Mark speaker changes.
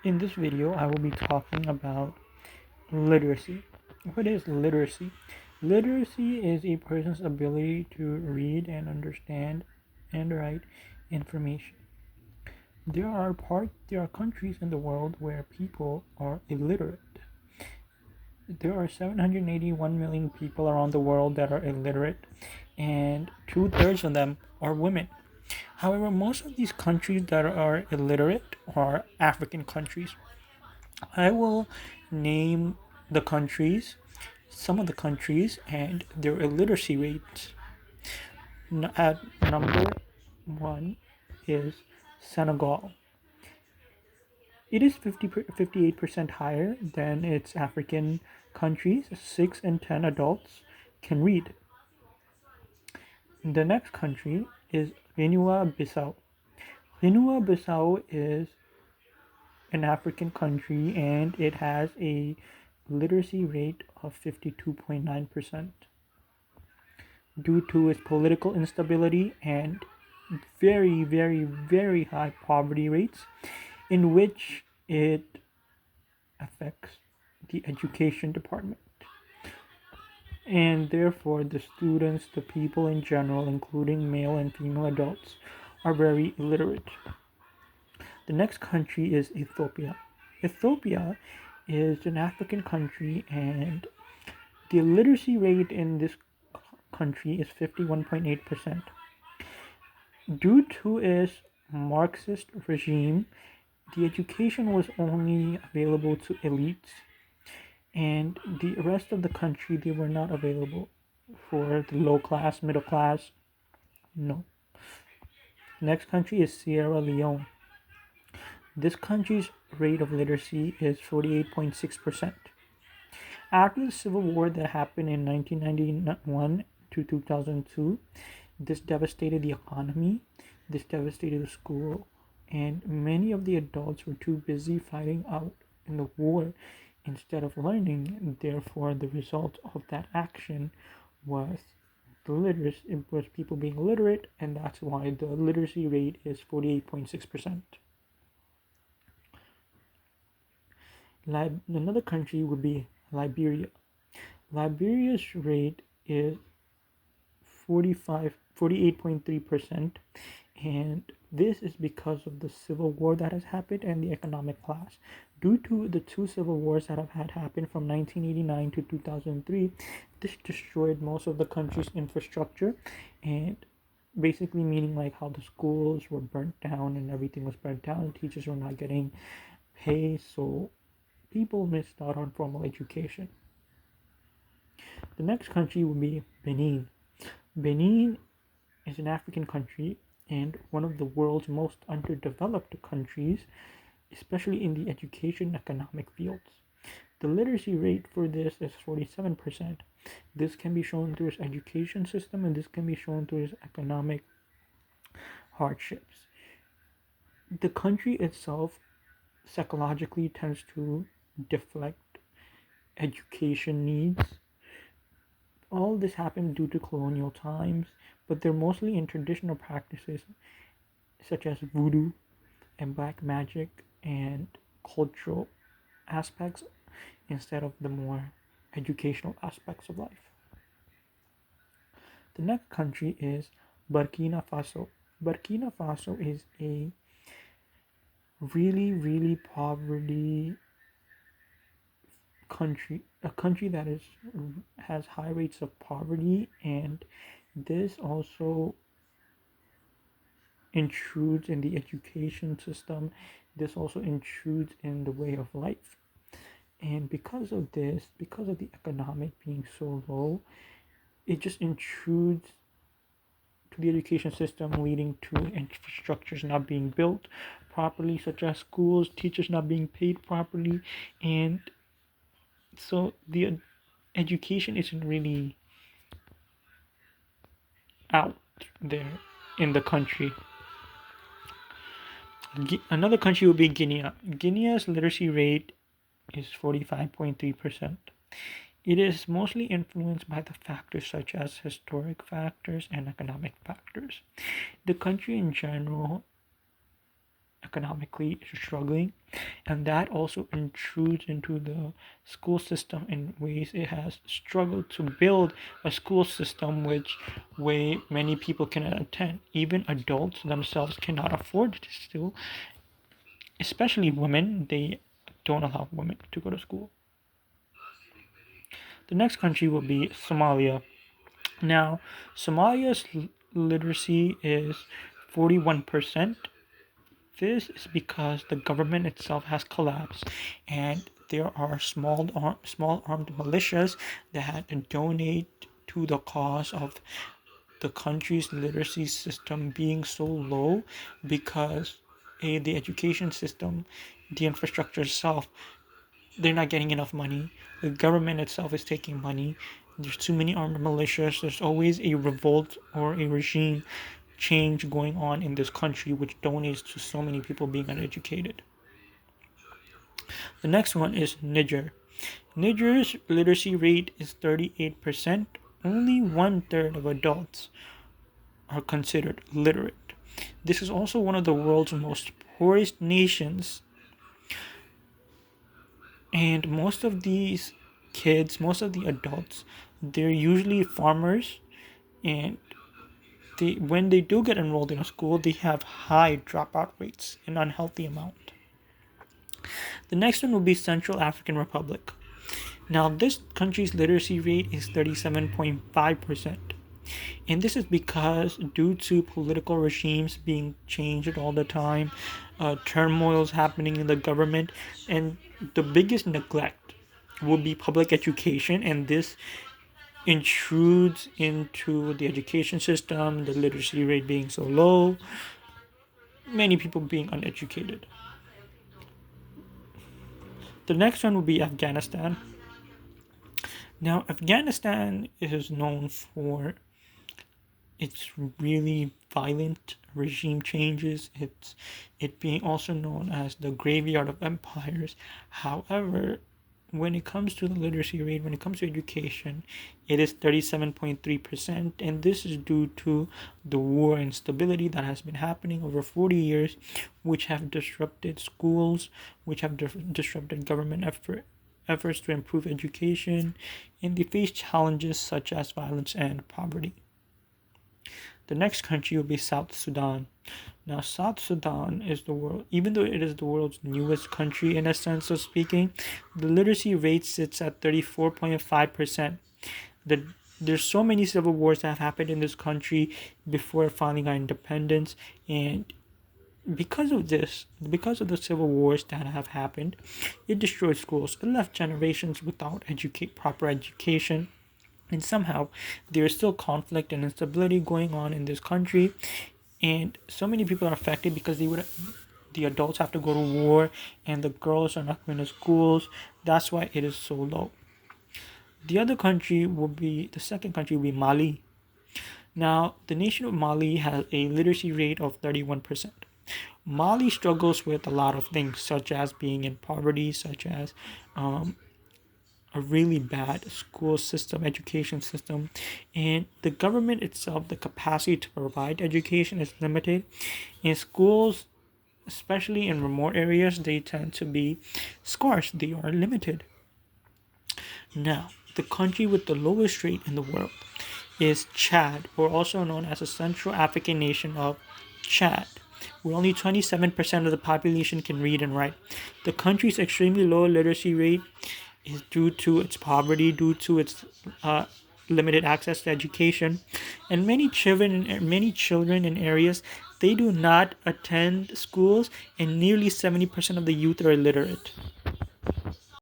Speaker 1: In this video, I will be talking about literacy. What is literacy? Literacy is a person's ability to read and understand and write information. There are countries in the world where people are illiterate. There are 781 million people around the world that are illiterate, and two-thirds of them are women. However, most of these countries that are illiterate are African countries. I will name the countries, some of the countries, and their illiteracy rates. At number one is Senegal. It is 58% higher than its African countries. 6 in 10 adults can read. The next country is Guinea-Bissau. Guinea-Bissau is an African country and it has a literacy rate of 52.9% due to its political instability and very, very, very high poverty rates, in which it affects the education department. And therefore, the students, the people in general, including male and female adults, are very illiterate. The next country is Ethiopia. Ethiopia is an African country, and the literacy rate in this country is 51.8%. Due to its Marxist regime, the education was only available to elites, and the rest of the country, they were not available for the low class, middle class. No. Next country is Sierra Leone. This country's rate of literacy is 48.6%. After the civil war that happened in 1991 to 2002, this devastated the economy, this devastated the school, and many of the adults were too busy fighting out in the war instead of learning. Therefore, the result of that action was it was people being illiterate, and that's why the literacy rate is 48.6%. Another country would be Liberia. Liberia's rate is 48.3%, and this is because of the civil war that has happened and the economic collapse. Due to the two civil wars that have happened from 1989 to 2003, this destroyed most of the country's infrastructure, and basically meaning like how the schools were burnt down and everything was burnt down, teachers were not getting pay, so people missed out on formal education. The next country would be Benin. Benin is an African country and one of the world's most underdeveloped countries, especially in the education and economic fields. The literacy rate for this is 47%. This can be shown through its education system, and this can be shown through its economic hardships. The country itself psychologically tends to deflect education needs. All this happened due to colonial times, but they're mostly in traditional practices such as voodoo and black magic and cultural aspects instead of the more educational aspects of life. The next country is Burkina Faso. Burkina Faso is a really, really poverty country, a country that has high rates of poverty, and this also intrudes in the education system. This also intrudes in the way of life, and because of this, because of the economic being so low, it just intrudes to the education system, leading to infrastructures not being built properly, such as schools, teachers not being paid properly, and so the education isn't really out there in the country. Another country would be Guinea. Guinea's literacy rate is 45.3%. It is mostly influenced by the factors such as historic factors and economic factors. The country in general economically struggling, and that also intrudes into the school system in ways it has struggled to build a school system which way many people can attend. Even adults themselves cannot afford to still, especially women. They don't allow women to go to school. The next country will be Somalia. Now, Somalia's literacy is 41%. This is because the government itself has collapsed, and there are small armed militias that donate to the cause of the country's literacy system being so low because the education system, the infrastructure itself, they're not getting enough money. The government itself is taking money. There's too many armed militias. There's always a revolt or a regime change going on in this country, which donates to so many people being uneducated. The next one is Niger. Niger's literacy rate is 38%. Only one third of adults are considered literate. This is also one of the world's most poorest nations, and most of these kids, most of the adults, they're usually farmers, and when they do get enrolled in a school, they have high dropout rates, an unhealthy amount. The next one will be Central African Republic. Now, this country's literacy rate is 37.5%. And this is because, due to political regimes being changed all the time, turmoils happening in the government, and the biggest neglect will be public education, and this intrudes into the education system, the literacy rate being so low, many people being uneducated. The next one will be Afghanistan. Now, Afghanistan is known for its really violent regime changes. It being also known as the graveyard of empires. However, when it comes to the literacy rate, when it comes to education, it is 37.3%, and this is due to the war and instability that has been happening over 40 years, which have disrupted schools, which have disrupted government efforts to improve education, and they face challenges such as violence and poverty. The next country will be South Sudan. Now, South Sudan is even though it is the world's newest country in a sense of speaking, the literacy rate sits at 34.5%. There's so many civil wars that have happened in this country before it finally got independence, and because of the civil wars that have happened, it destroyed schools. It left generations without proper education. And somehow there is still conflict and instability going on in this country, and so many people are affected because the adults have to go to war and the girls are not going to schools. That's why it is so low. The second country will be Mali. Now, the nation of Mali has a literacy rate of 31%. Mali struggles with a lot of things, such as being in poverty, such as a really bad school system, education system, and the government itself, the capacity to provide education is limited. In schools, especially in remote areas, they tend to be scarce, they are limited. Now, the country with the lowest rate in the world is Chad, or also known as the Central African nation of Chad, where only 27% of the population can read and write. The country's extremely low literacy rate is due to its poverty, due to its limited access to education, and many children in areas, they do not attend schools, and nearly 70% of the youth are illiterate.